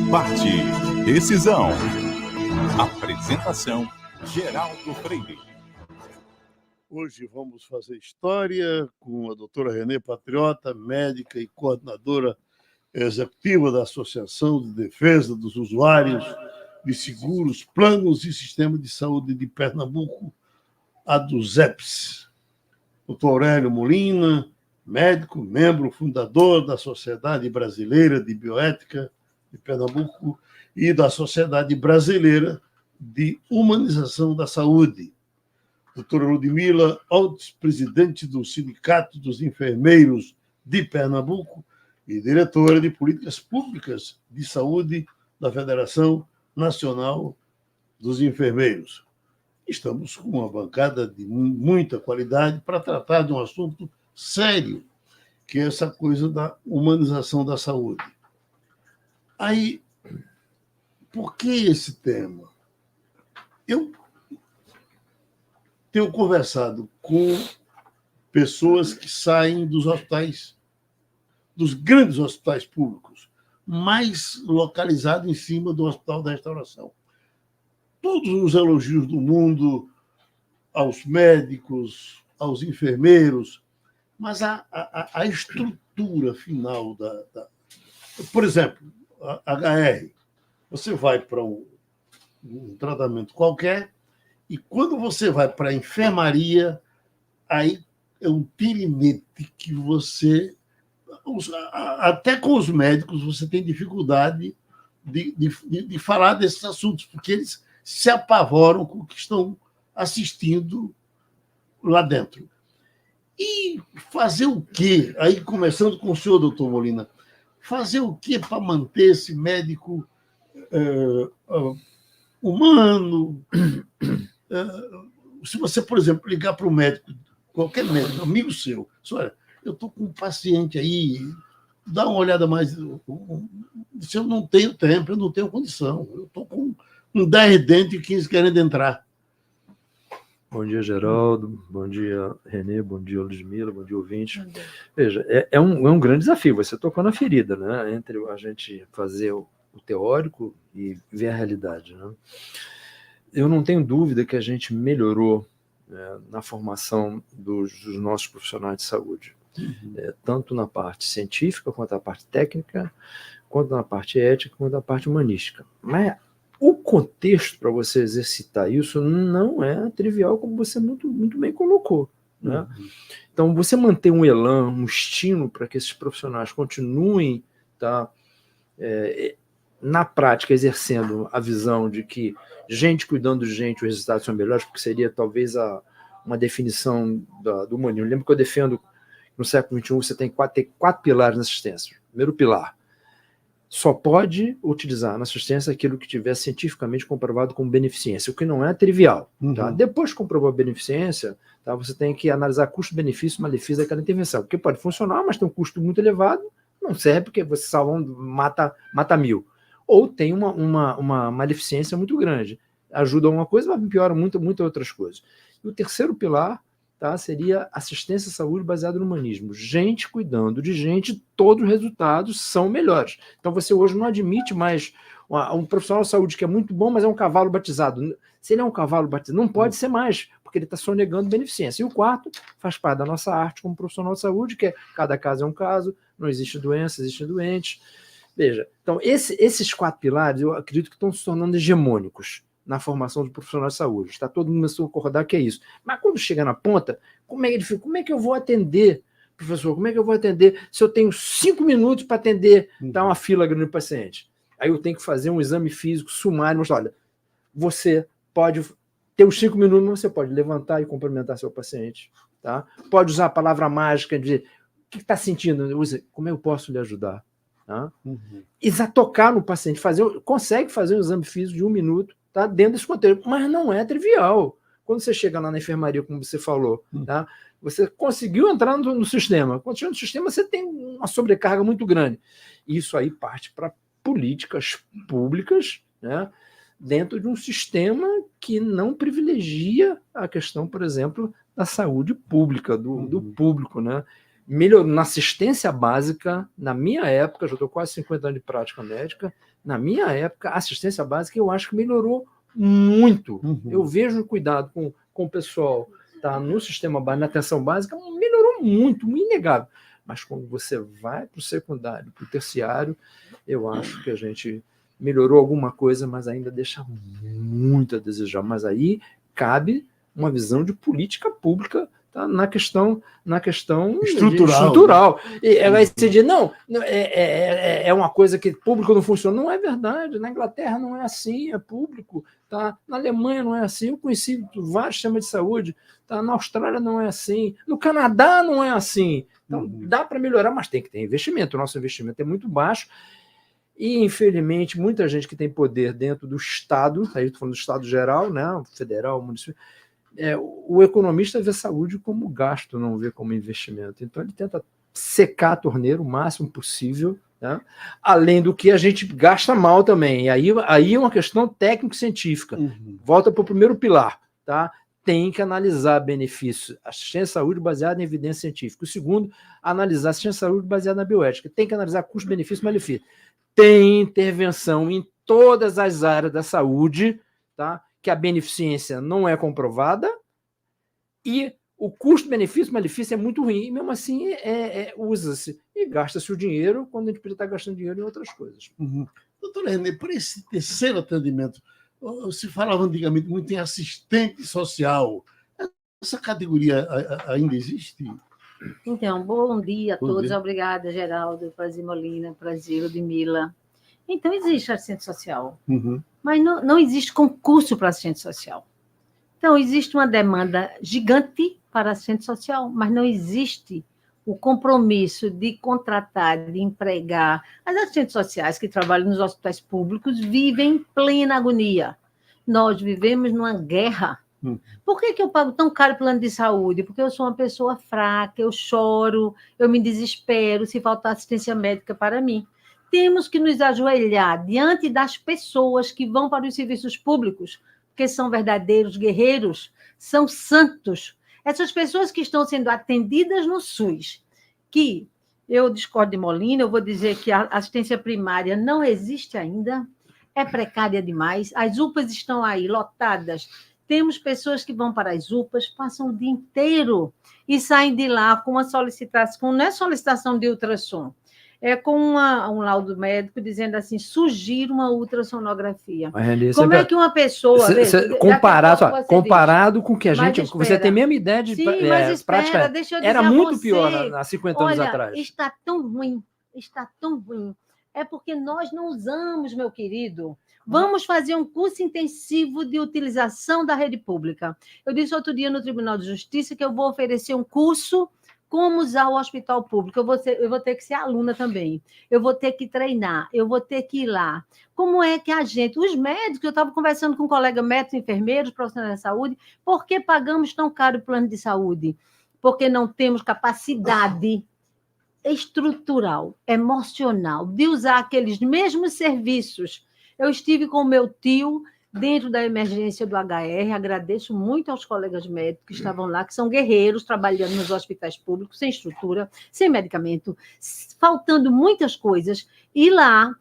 Debate. Decisão. Apresentação: Geraldo Freire. Hoje vamos fazer história com a doutora Renê Patriota, médica e coordenadora executiva da Associação de Defesa dos Usuários de Seguros, Planos e Sistema de Saúde de Pernambuco, a DUSEPS. Doutor Aurélio Molina, médico, membro fundador da Sociedade Brasileira de Bioética de Pernambuco e da Sociedade Brasileira de Humanização da Saúde. Doutora Ludmila Alves, presidente do Sindicato dos Enfermeiros de Pernambuco e diretora de Políticas Públicas de Saúde da Federação Nacional dos Enfermeiros. Estamos com uma bancada de muita qualidade para tratar de um assunto sério, que é essa coisa da humanização da saúde. Aí, por que esse tema? Eu tenho conversado com pessoas que saem dos hospitais, dos grandes hospitais públicos, mais localizados em cima do Hospital da Restauração. Todos os elogios do mundo aos médicos, aos enfermeiros, mas a estrutura final Por exemplo, a HR. Você vai para um tratamento qualquer e quando você vai para a enfermaria, aí é um pirinete que você... Até com os médicos você tem dificuldade de falar desses assuntos, porque eles se apavoram com o que estão assistindo lá dentro. E fazer o quê? Aí, começando com o senhor, doutor Molina, fazer o quê para manter esse médico humano? Se você, por exemplo, ligar para um médico, qualquer médico, amigo seu, olha, eu estou com um paciente aí, dá uma olhada mais. Se eu não tenho tempo, eu não tenho condição, eu estou com 10 dentes e 15 querendo entrar. Bom dia, Geraldo. Bom dia, Renê. Bom dia, Ludmila. Bom dia, ouvinte. Veja, é um grande desafio. Você tocou na ferida, né? Entre a gente fazer o teórico e ver a realidade, né? Eu não tenho dúvida que a gente melhorou, né, na formação dos nossos profissionais de saúde, tanto na parte científica, quanto na parte técnica, quanto na parte ética, quanto na parte humanística. Mas o contexto para você exercitar isso não é trivial, como você muito, muito bem colocou, né? Então, você manter um elan, um estímulo para que esses profissionais continuem, tá, na prática, exercendo a visão de que gente cuidando de gente, os resultados são melhores, porque seria talvez uma definição do humanismo. Eu lembro que eu defendo que no século XXI você tem ter 4 pilares na assistência. Primeiro pilar: só pode utilizar na assistência aquilo que tiver cientificamente comprovado como beneficência, o que não é trivial. Tá? Depois que comprovou a beneficência, tá, você tem que analisar custo-benefício, malefício daquela intervenção, porque pode funcionar, mas tem um custo muito elevado, não serve porque você salva mata 1000. Ou tem uma maleficência muito grande. Ajuda uma coisa, mas piora muitas outras coisas. E o terceiro pilar, tá, seria assistência à saúde baseada no humanismo. Gente cuidando de gente, todos os resultados são melhores. Então você hoje não admite mais um profissional de saúde que é muito bom, mas é um cavalo batizado. Se ele é um cavalo batizado, não pode ser mais, porque ele está sonegando beneficência. E o quarto faz parte da nossa arte como profissional de saúde, que é cada caso é um caso, não existe doença, existem doentes. Veja, então esses 4 pilares eu acredito que estão se tornando hegemônicos na formação do profissional de saúde. Está todo mundo a concordar que é isso. Mas quando chega na ponta, como é que eu vou atender, professor? Como é que eu vou atender se eu tenho 5 minutos para atender, tá uma fila grande de paciente? Aí eu tenho que fazer um exame físico sumário, mas olha, você pode ter os 5 minutos, mas você pode levantar e cumprimentar seu paciente, tá? Pode usar a palavra mágica, dizer, o que está sentindo? Como eu posso lhe ajudar? Tá? Tocar no paciente, consegue fazer um exame físico de 1 minuto, tá, dentro desse contexto, mas não é trivial. Quando você chega lá na enfermaria, como você falou, tá, você conseguiu entrar no sistema. Quando chega no sistema, você tem uma sobrecarga muito grande. Isso aí parte para políticas públicas, né, dentro de um sistema que não privilegia a questão, por exemplo, da saúde pública, do público, né? Na assistência básica, na minha época, já estou quase 50 anos de prática médica, Na minha época, a assistência básica eu acho que melhorou muito. Eu vejo o cuidado com o pessoal tá, no sistema básico, na atenção básica, melhorou muito, inegável. Mas quando você vai para o secundário, para o terciário, eu acho que a gente melhorou alguma coisa, mas ainda deixa muito a desejar. Mas aí cabe uma visão de política pública, tá, na questão estrutural. E aí você diz, não, é uma coisa que público não funciona. Não é verdade. Na Inglaterra não é assim, é público. Tá? Na Alemanha não é assim. Eu conheci vários sistemas de saúde. Tá? Na Austrália não é assim. No Canadá não é assim. Então, dá para melhorar, mas tem que ter investimento. O nosso investimento é muito baixo. E, infelizmente, muita gente que tem poder dentro do Estado, aí estou falando do Estado geral, né, federal, municipal, o economista vê saúde como gasto, não vê como investimento. Então, ele tenta secar a torneira o máximo possível, né? Além do que a gente gasta mal também. E aí é uma questão técnico-científica. Volta para o primeiro pilar. Tá? Tem que analisar benefícios. Assistência à saúde baseada em evidência científica. O segundo, analisar assistência à saúde baseada na bioética. Tem que analisar custo-benefício e malefício. Tem intervenção em todas as áreas da saúde, tá? Que a beneficência não é comprovada e o custo-benefício, malefício é muito ruim. E mesmo assim, usa-se e gasta-se o dinheiro quando a gente podia estar gastando dinheiro em outras coisas. Doutora Renê, por esse terceiro atendimento, se falava antigamente muito em assistente social. Essa categoria ainda existe? Então, bom dia a todos. Obrigada, Geraldo, Prazer Molina, Prazer Ludmila. Então, existe assistente social, mas não existe concurso para assistente social. Então, existe uma demanda gigante para assistente social, mas não existe o compromisso de contratar, de empregar. As assistentes sociais que trabalham nos hospitais públicos vivem em plena agonia. Nós vivemos numa guerra. Por que eu pago tão caro plano de saúde? Porque eu sou uma pessoa fraca, eu choro, eu me desespero se faltar assistência médica para mim. Temos que nos ajoelhar diante das pessoas que vão para os serviços públicos, porque são verdadeiros guerreiros, são santos. Essas pessoas que estão sendo atendidas no SUS, que eu discordo de Molina, eu vou dizer que a assistência primária não existe ainda, é precária demais, as UPAs estão aí lotadas. Temos pessoas que vão para as UPAs, passam o dia inteiro e saem de lá com uma solicitação, não é solicitação de ultrassom, com um laudo médico dizendo assim, sugiro uma ultrassonografia. Como é que uma pessoa... Comparado com o que a gente... Você tem a mesma ideia de prática. Deixa eu dizer era muito pior há 50 anos atrás. Está tão ruim. É porque nós não usamos, meu querido. Vamos fazer um curso intensivo de utilização da rede pública. Eu disse outro dia no Tribunal de Justiça que eu vou oferecer um curso como usar o hospital público. Eu vou ter que ser aluna também. Eu vou ter que treinar. Eu vou ter que ir lá. Como é que os médicos, eu estava conversando com um colega médico, enfermeiros, profissionais da saúde, por que pagamos tão caro o plano de saúde? Porque não temos capacidade estrutural, emocional, de usar aqueles mesmos serviços. Eu estive com o meu tio dentro da emergência do HR, agradeço muito aos colegas médicos que estavam lá, que são guerreiros, trabalhando nos hospitais públicos, sem estrutura, sem medicamento, faltando muitas coisas, e lá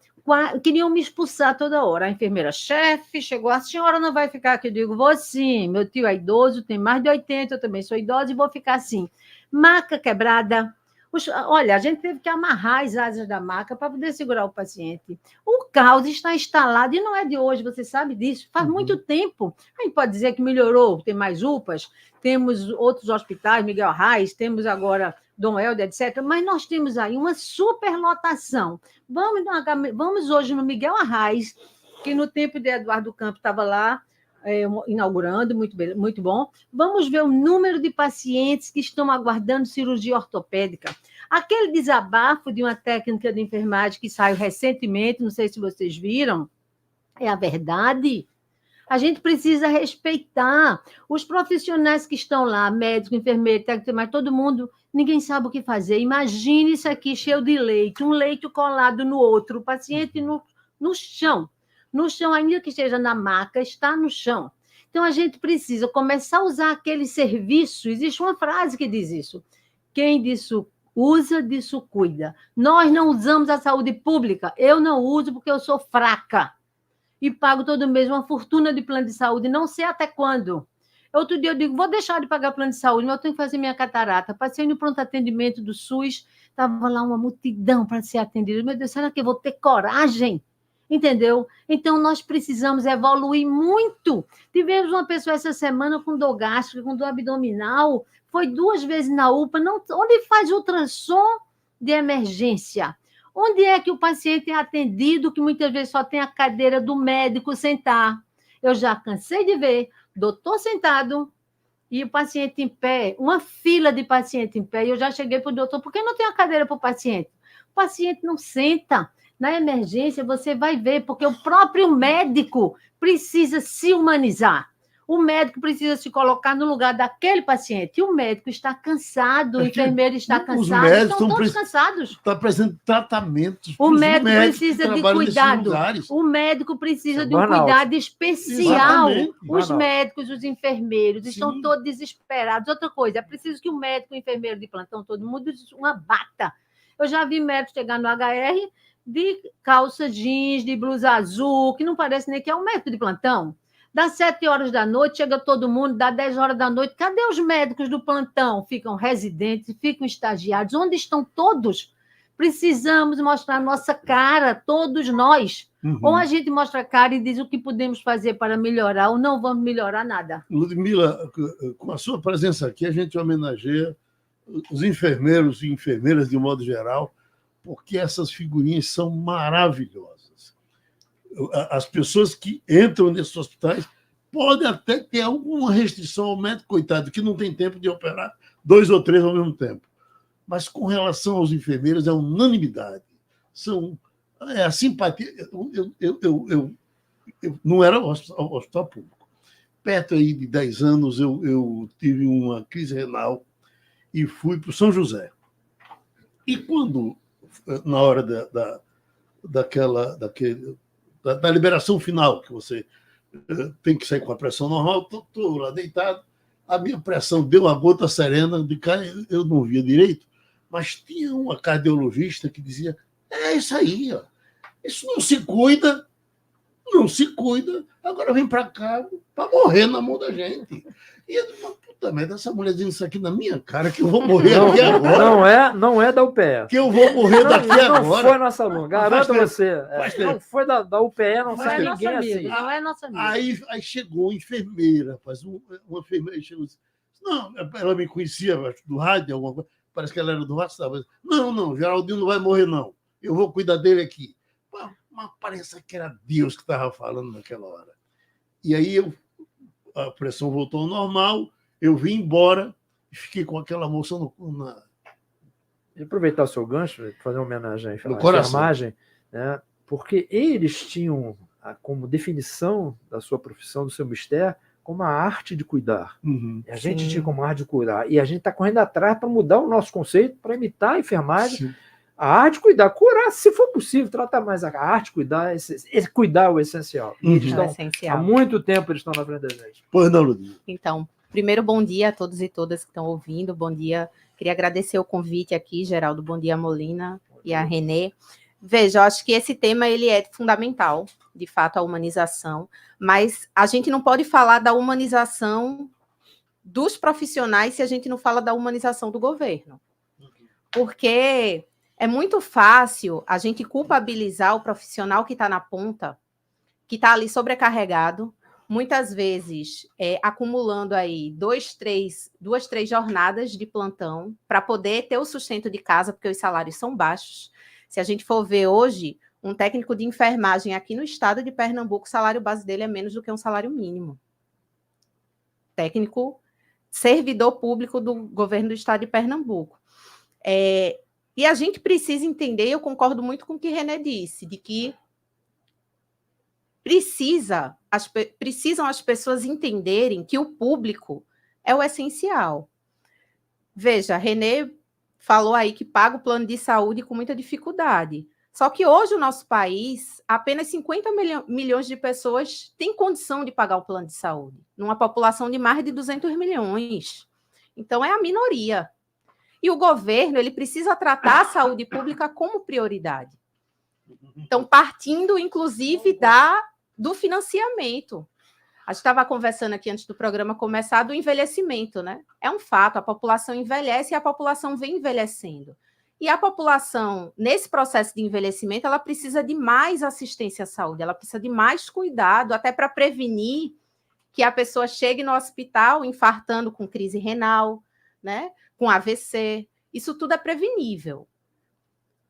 queriam me expulsar toda hora. A enfermeira-chefe chegou, a senhora não vai ficar aqui? Eu digo, vou sim, meu tio é idoso, tem mais de 80, eu também sou idosa, e vou ficar assim. Maca quebrada. Olha, a gente teve que amarrar as asas da maca para poder segurar o paciente. O caos está instalado, e não é de hoje, você sabe disso, faz muito tempo. A gente pode dizer que melhorou, tem mais UPAs, temos outros hospitais, Miguel Arraes, temos agora Dom Helder, etc., mas nós temos aí uma superlotação. Vamos hoje no Miguel Arraes, que no tempo de Eduardo Campos estava lá, inaugurando, muito bom. Vamos ver o número de pacientes que estão aguardando cirurgia ortopédica. Aquele desabafo de uma técnica de enfermagem que saiu recentemente, não sei se vocês viram, é a verdade. A gente precisa respeitar os profissionais que estão lá, médico, enfermeiro, técnico, mas todo mundo, ninguém sabe o que fazer. Imagine isso aqui cheio de leite, um leite colado no outro, o paciente no chão. No chão, ainda que esteja na maca, está no chão. Então, a gente precisa começar a usar aquele serviço. Existe uma frase que diz isso. Quem disso Usa disso, cuida. Nós não usamos a saúde pública. Eu não uso porque eu sou fraca. E pago todo mês uma fortuna de plano de saúde, não sei até quando. Outro dia eu digo, vou deixar de pagar plano de saúde, mas eu tenho que fazer minha catarata. Passei no pronto atendimento do SUS, estava lá uma multidão para ser atendida. Meu Deus, será que eu vou ter coragem? Entendeu? Então, nós precisamos evoluir muito. Tivemos uma pessoa essa semana com dor gástrica, com dor abdominal, foi 2 vezes na UPA, onde faz ultrassom de emergência? Onde é que o paciente é atendido, que muitas vezes só tem a cadeira do médico sentar? Eu já cansei de ver doutor sentado e o paciente em pé, uma fila de paciente em pé, e eu já cheguei para o doutor, por que não tem uma cadeira para o paciente? O paciente não senta. Na emergência, você vai ver, porque o próprio médico precisa se humanizar. O médico precisa se colocar no lugar daquele paciente. E o médico está cansado, o enfermeiro está cansado, estão todos cansados. Está apresentando tratamentos. O médico precisa de cuidado. O médico precisa de um cuidado especial. Exatamente. Os médicos, os enfermeiros, estão todos desesperados. Outra coisa, é preciso que o médico, o enfermeiro de plantão, todo mundo use uma bata. Eu já vi médico chegar no HR de calça jeans, de blusa azul, que não parece nem que é um médico de plantão. Das 7 horas da noite, chega todo mundo, dá 10 horas da noite. Cadê os médicos do plantão? Ficam residentes, ficam estagiários. Onde estão todos? Precisamos mostrar nossa cara, todos nós. Ou a gente mostra a cara e diz o que podemos fazer para melhorar, ou não vamos melhorar nada. Ludmila, com a sua presença aqui, a gente homenageia os enfermeiros e enfermeiras, de um modo geral, porque essas figurinhas são maravilhosas. As pessoas que entram nesses hospitais podem até ter alguma restrição ao médico, coitado, que não tem tempo de operar 2 ou 3 ao mesmo tempo. Mas com relação aos enfermeiros, é unanimidade. A simpatia. Eu não era hospital público. Perto aí de 10 anos, eu tive uma crise renal e fui para o São José. E quando, na hora da liberação final, que você tem que sair com a pressão normal, estou lá deitado, a minha pressão deu uma gota serena, de cá eu não via direito, mas tinha uma cardiologista que dizia, é isso aí, ó. Isso não se cuida, agora vem para cá para morrer na mão da gente. E eu digo, puta merda, essa mulher dizendo isso aqui na minha cara, que eu vou morrer aqui agora. Não é da UPE. Que eu vou morrer daqui agora. Não foi nossa aluna, garanto você. Não foi da UPE, não sai ninguém assim. Não é nossa amiga. Aí chegou uma enfermeira, uma enfermeira chegou e disse, não, ela me conhecia do rádio, alguma coisa, parece que ela era do WhatsApp. Não, Geraldinho não vai morrer, não. Eu vou cuidar dele aqui. Mas parece que era Deus que estava falando naquela hora. E aí a pressão voltou ao normal, eu vim embora e fiquei com aquela moça na... E aproveitar o seu gancho, fazer uma homenagem à enfermagem, né? Porque eles tinham como definição da sua profissão, do seu mistério, como a arte de cuidar. E a gente tinha como arte de cuidar. E a gente está correndo atrás para mudar o nosso conceito, para imitar a enfermagem. Sim. A arte de cuidar, curar, se for possível, tratar mais a arte de cuidar, cuidar é o essencial. E eles há muito tempo eles estão na frente da gente. Pois não, Ludmila. Então, primeiro, bom dia a todos e todas que estão ouvindo. Bom dia. Queria agradecer o convite aqui, Geraldo. Bom dia, Molina e a Renê. Veja, eu acho que esse tema ele é fundamental, de fato, a humanização, mas a gente não pode falar da humanização dos profissionais se a gente não fala da humanização do governo. Porque é muito fácil a gente culpabilizar o profissional que está na ponta, que está ali sobrecarregado, muitas vezes acumulando aí 2, 3 jornadas de plantão para poder ter o sustento de casa, porque os salários são baixos. Se a gente for ver hoje, um técnico de enfermagem aqui no estado de Pernambuco, o salário base dele é menos do que um salário mínimo. Técnico, servidor público do governo do estado de Pernambuco. E a gente precisa entender, eu concordo muito com o que René disse, de que precisam as pessoas entenderem que o público é o essencial. Veja, René falou aí que paga o plano de saúde com muita dificuldade. Só que hoje o nosso país, apenas 50 milhões de pessoas têm condição de pagar o plano de saúde, numa população de mais de 200 milhões. Então, é a minoria. E o governo, ele precisa tratar a saúde pública como prioridade. Então, partindo, inclusive, do financiamento. A gente estava conversando aqui antes do programa começar do envelhecimento, né? É um fato, a população envelhece e a população vem envelhecendo. E a população, nesse processo de envelhecimento, ela precisa de mais assistência à saúde, ela precisa de mais cuidado, até para prevenir que a pessoa chegue no hospital infartando com crise renal, né? Com AVC. Isso tudo é prevenível.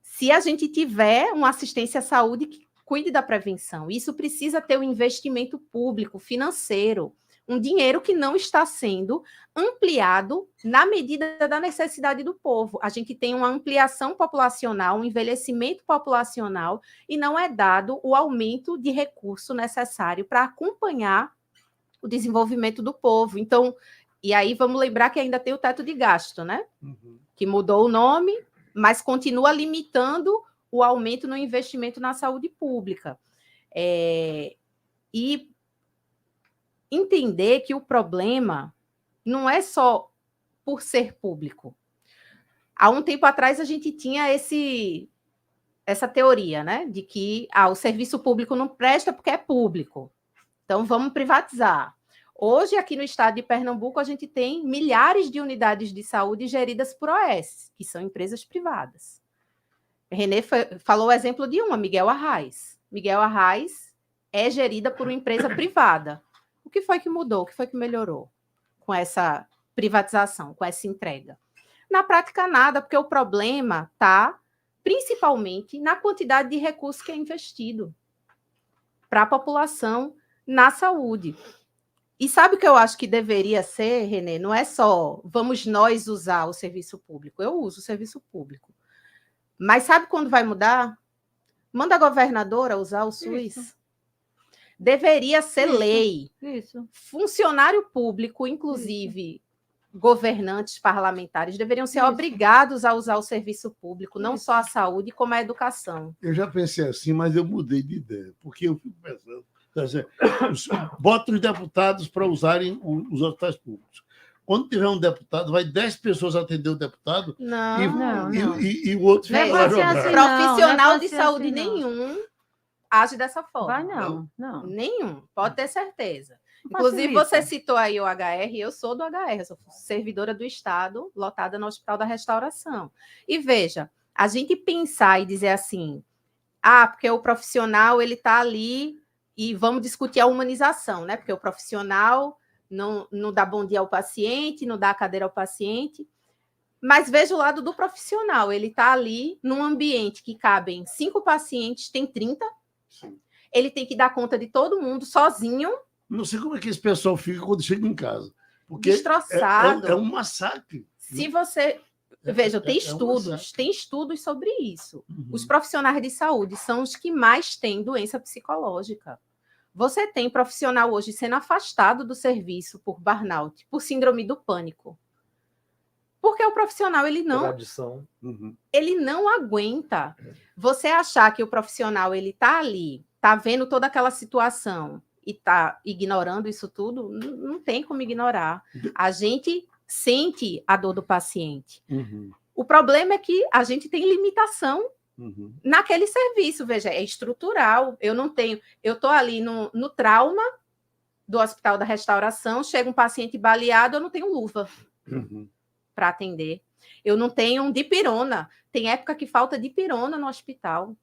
Se a gente tiver uma assistência à saúde que cuide da prevenção, isso precisa ter um investimento público, financeiro, um dinheiro que não está sendo ampliado na medida da necessidade do povo. A gente tem uma ampliação populacional, um envelhecimento populacional, e não é dado o aumento de recurso necessário para acompanhar o desenvolvimento do povo. Então, e aí vamos lembrar que ainda tem o teto de gasto, né? Que mudou o nome, mas continua limitando o aumento no investimento na saúde pública. E entender que o problema não é só por ser público. Há um tempo atrás, a gente tinha essa teoria, né? De que o serviço público não presta porque é público. Então, vamos privatizar. Hoje, aqui no estado de Pernambuco, a gente tem milhares de unidades de saúde geridas por OS, que são empresas privadas. René falou o exemplo de uma, Miguel Arraes. Miguel Arraes é gerida por uma empresa privada. O que foi que mudou? O que foi que melhorou com essa privatização, com essa entrega? Na prática, nada, porque o problema está principalmente na quantidade de recursos que é investido para a população na saúde. E sabe o que eu acho que deveria ser, René? Não é só vamos nós usar o serviço público. Eu uso o serviço público. Mas sabe quando vai mudar? Manda a governadora usar o SUS. Isso. Deveria ser lei. Isso. Funcionário público, inclusive governantes parlamentares, deveriam ser obrigados a usar o serviço público, não só a saúde, como a educação. Eu já pensei assim, mas eu mudei de ideia, porque eu fico pensando, bota os deputados para usarem os hospitais públicos. Quando tiver um deputado, vai 10 pessoas atender o deputado e o outro fica lá jogando. Profissional de saúde nenhum age dessa forma. Vai não. Nenhum, pode ter certeza. Inclusive, você citou aí o HR, eu sou do HR, eu sou servidora do Estado, lotada no Hospital da Restauração. E veja, a gente pensar e dizer assim, porque o profissional, ele está ali e vamos discutir a humanização, né? Porque o profissional não dá bom dia ao paciente, não dá a cadeira ao paciente, mas veja o lado do profissional, ele está ali num ambiente que cabem 5 pacientes, tem 30, sim. Ele tem que dar conta de todo mundo sozinho. Não sei como é que esse pessoal fica quando chega em casa. Porque destroçado. É um massacre. Se você... Veja, tem estudos sobre isso. Os profissionais de saúde são os que mais têm doença psicológica. Você tem profissional hoje sendo afastado do serviço por burnout, por síndrome do pânico. Porque o profissional, ele não aguenta. Você achar que o profissional, ele está ali, está vendo toda aquela situação e está ignorando isso tudo, não tem como ignorar. A gente sente a dor do paciente. O problema é que a gente tem limitação naquele serviço, veja, é estrutural. Eu estou ali no trauma do Hospital da Restauração, chega um paciente baleado, eu não tenho luva para atender. Eu não tenho dipirona. Tem época que falta dipirona no hospital.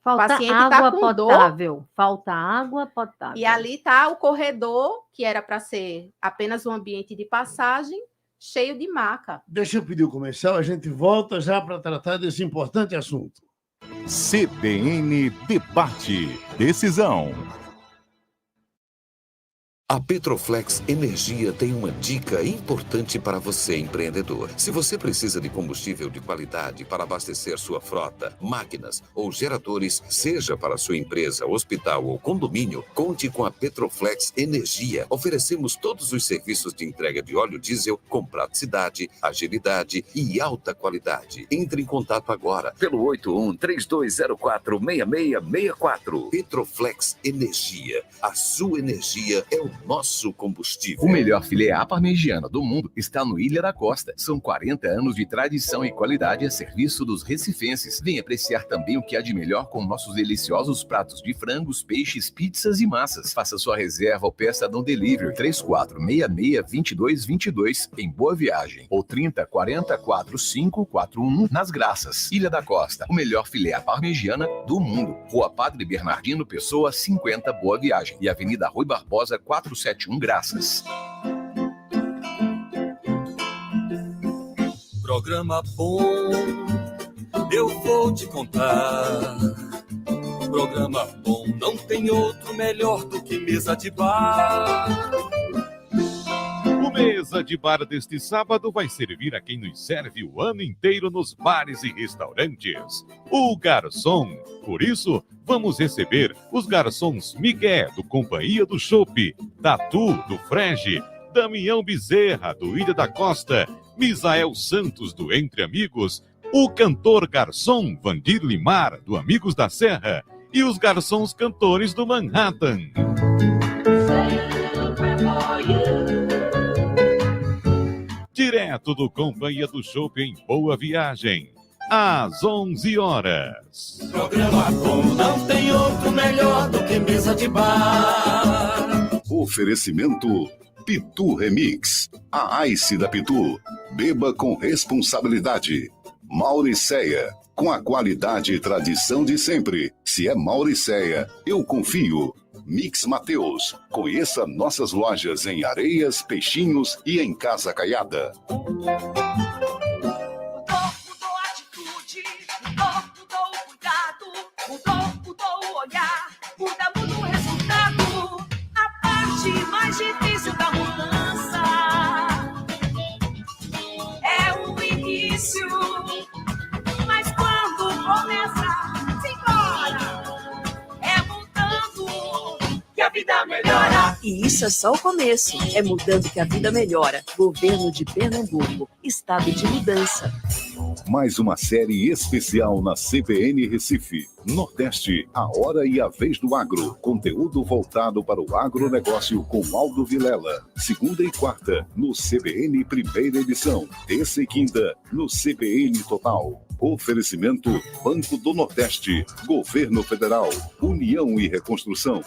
Falta água potável. Falta água potável. E ali está o corredor, que era para ser apenas um ambiente de passagem, cheio de maca. Deixa eu pedir o comercial, a gente volta já para tratar desse importante assunto. CBN Debate. Decisão. A Petroflex Energia tem uma dica importante para você, empreendedor. Se você precisa de combustível de qualidade para abastecer sua frota, máquinas ou geradores, seja para sua empresa, hospital ou condomínio, conte com a Petroflex Energia. Oferecemos todos os serviços de entrega de óleo diesel com praticidade, agilidade e alta qualidade. Entre em contato agora pelo 81-3204-6664. Petroflex Energia. A sua energia é o nosso combustível. O melhor filé à parmegiana do mundo está no Ilha da Costa. São 40 anos de tradição e qualidade a serviço dos recifenses. Venha apreciar também o que há de melhor com nossos deliciosos pratos de frangos, peixes, pizzas e massas. Faça sua reserva ou peça no Delivery 3466-2222 em Boa Viagem ou 3040-4541 nas Graças. Ilha da Costa, o melhor filé à parmegiana do mundo. Rua Padre Bernardino Pessoa, 50, Boa Viagem. E Avenida Rui Barbosa, 471, Graças. Programa bom, eu vou te contar. Programa bom, não tem outro melhor do que Mesa de Bar. O Mesa de Bar deste sábado vai servir a quem nos serve o ano inteiro nos bares e restaurantes, o garçom. Por isso, vamos receber os garçons Miguel, do Companhia do Chopp, Tatu, do Frege, Damião Bezerra, do Ilha da Costa, Misael Santos, do Entre Amigos, o cantor garçom Vandir Limar, do Amigos da Serra, e os garçons cantores do Manhattan. Direto do Companhia do Chopp em Boa Viagem, às 11 horas. Programa bom, não tem outro melhor do que Mesa de Bar. Oferecimento Pitu Remix. A Ice da Pitu. Beba com responsabilidade. Mauricéia. Com a qualidade e tradição de sempre. Se é Mauricéia, eu confio. Mix Mateus. Conheça nossas lojas em Areias, Peixinhos e em Casa Caiada. Mudou a atitude, mudou o cuidado, mudou o olhar, muda o resultado. A parte mais difícil da mudança é o início. Mas quando começa, simbora, é mudando que a vida melhora. E isso é só o começo. É mudando que a vida melhora. Governo de Pernambuco. Estado de mudança. Mais uma série especial na CBN Recife. Nordeste, a hora e a vez do agro. Conteúdo voltado para o agronegócio com Aldo Vilela. Segunda e quarta, no CBN Primeira Edição. Terça e quinta, no CBN Total. Oferecimento Banco do Nordeste, Governo Federal, União e Reconstrução.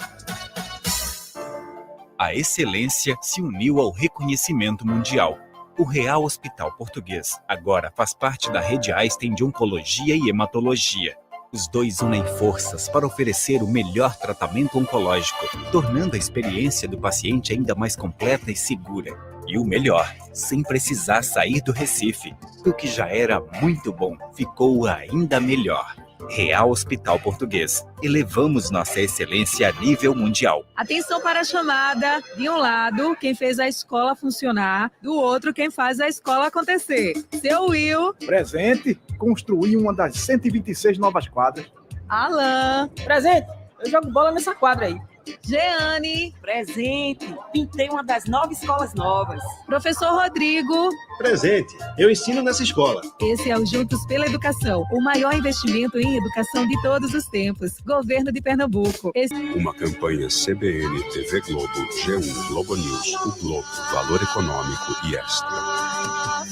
A excelência se uniu ao reconhecimento mundial. O Real Hospital Português agora faz parte da rede Einstein de Oncologia e Hematologia. Os dois unem forças para oferecer o melhor tratamento oncológico, tornando a experiência do paciente ainda mais completa e segura. E o melhor, sem precisar sair do Recife. O que já era muito bom, ficou ainda melhor. Real Hospital Português. Elevamos nossa excelência a nível mundial. Atenção para a chamada. De um lado, quem fez a escola funcionar. Do outro, quem faz a escola acontecer. Seu Will. Presente. Construí uma das 126 novas quadras. Alan. Presente. Eu jogo bola nessa quadra aí. Jeane. Presente. Pintei uma das 9 escolas novas. Professor Rodrigo. Presente. Eu ensino nessa escola. Esse é o Juntos pela Educação, o maior investimento em educação de todos os tempos. Governo de Pernambuco. Uma campanha CBN, TV Globo, G1, Globo News, o Globo, Valor Econômico e Extra.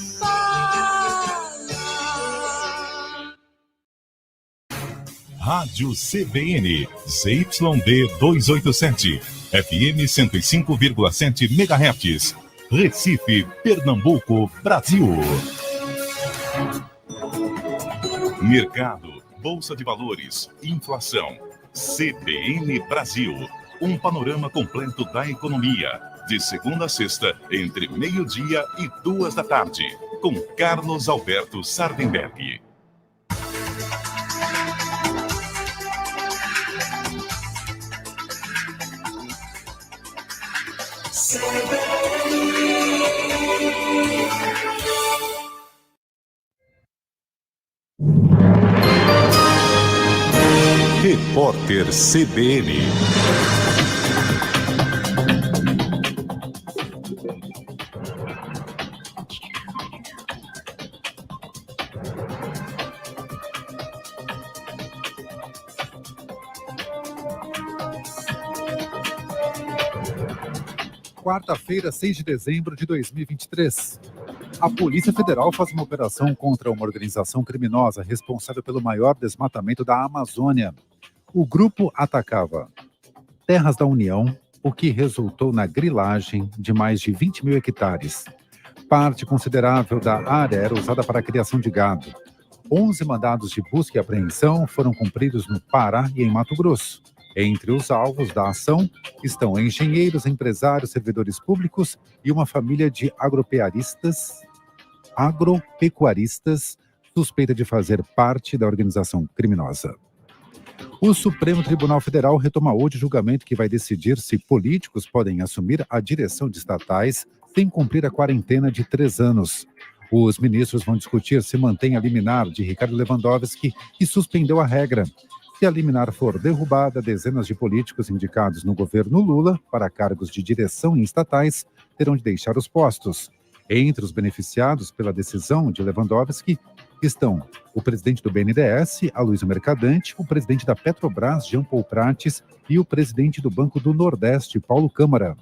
Rádio CBN, ZYD 287, FM 105,7 MHz, Recife, Pernambuco, Brasil. Mercado, Bolsa de Valores, inflação. CBN Brasil, um panorama completo da economia. De segunda a sexta, entre meio-dia e 2 da tarde, com Carlos Alberto Sardenberg. Repórter CBN. quarta-feira, 6 de dezembro de 2023. A Polícia Federal faz uma operação contra uma organização criminosa responsável pelo maior desmatamento da Amazônia. O grupo atacava terras da União, o que resultou na grilagem de mais de 20 mil hectares. Parte considerável da área era usada para a criação de gado. 11 mandados de busca e apreensão foram cumpridos no Pará e em Mato Grosso. Entre os alvos da ação estão engenheiros, empresários, servidores públicos e uma família de agropecuaristas suspeita de fazer parte da organização criminosa. O Supremo Tribunal Federal retoma hoje o julgamento que vai decidir se políticos podem assumir a direção de estatais sem cumprir a quarentena de 3 anos. Os ministros vão discutir se mantém a liminar de Ricardo Lewandowski, que suspendeu a regra. Se a liminar for derrubada, dezenas de políticos indicados no governo Lula para cargos de direção em estatais terão de deixar os postos. Entre os beneficiados pela decisão de Lewandowski estão o presidente do BNDES, Aloysio Mercadante, o presidente da Petrobras, Jean Paul Prates, e o presidente do Banco do Nordeste, Paulo Câmara.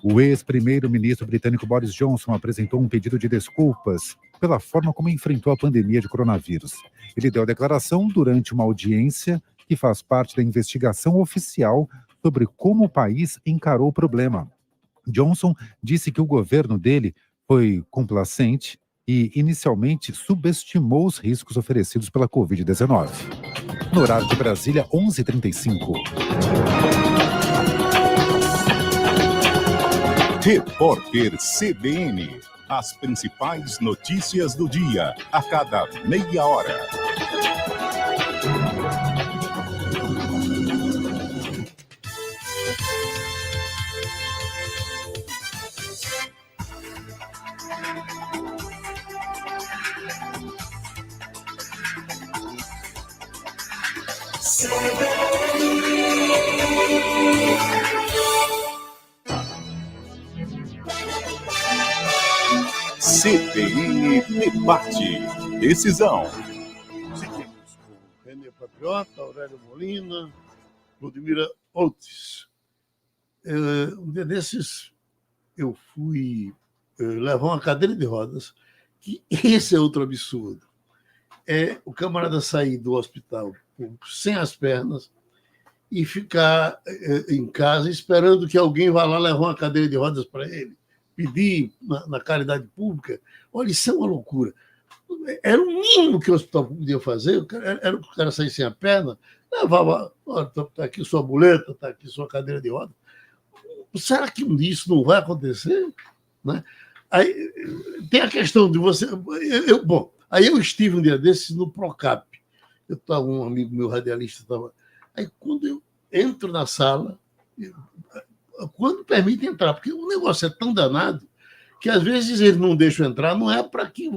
O ex-primeiro-ministro britânico Boris Johnson apresentou um pedido de desculpas pela forma como enfrentou a pandemia de coronavírus. Ele deu a declaração durante uma audiência que faz parte da investigação oficial sobre como o país encarou o problema. Johnson disse que o governo dele foi complacente e inicialmente subestimou os riscos oferecidos pela Covid-19. No horário de Brasília, 11h35. Repórter CBN. As principais notícias do dia, a cada meia hora. CBN Debate. Decisão. Seguimos com René Patriota, Aurélio Molina, Ludmila Otis. Um dia desses, eu fui levar uma cadeira de rodas, que esse é outro absurdo. É o camarada sair do hospital sem as pernas e ficar em casa esperando que alguém vá lá levar uma cadeira de rodas para ele. Pedir na caridade pública. Olha, isso é uma loucura. Era o mínimo que o hospital podia fazer, era o cara sair sem a perna, levava, está aqui sua muleta, está aqui sua cadeira de roda. Será que isso não vai acontecer? Né? Aí, tem a questão de você... Aí eu estive um dia desses no Procap. Um amigo meu radialista estava... Aí quando eu entro na sala... Quando permite entrar, porque o negócio é tão danado que às vezes eles não deixam entrar, não é para que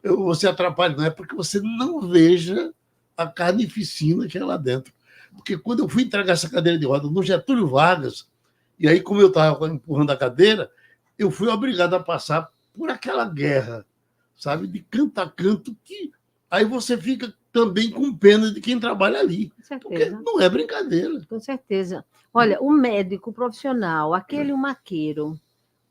você atrapalhe, não é porque você não veja a carnificina que é lá dentro. Porque quando eu fui entregar essa cadeira de roda no Getúlio Vargas, e aí como eu estava empurrando a cadeira, eu fui obrigado a passar por aquela guerra, sabe, de canto a canto, que aí você fica também com pena de quem trabalha ali. Porque não é brincadeira. Com certeza. Olha, o médico profissional, aquele maqueiro,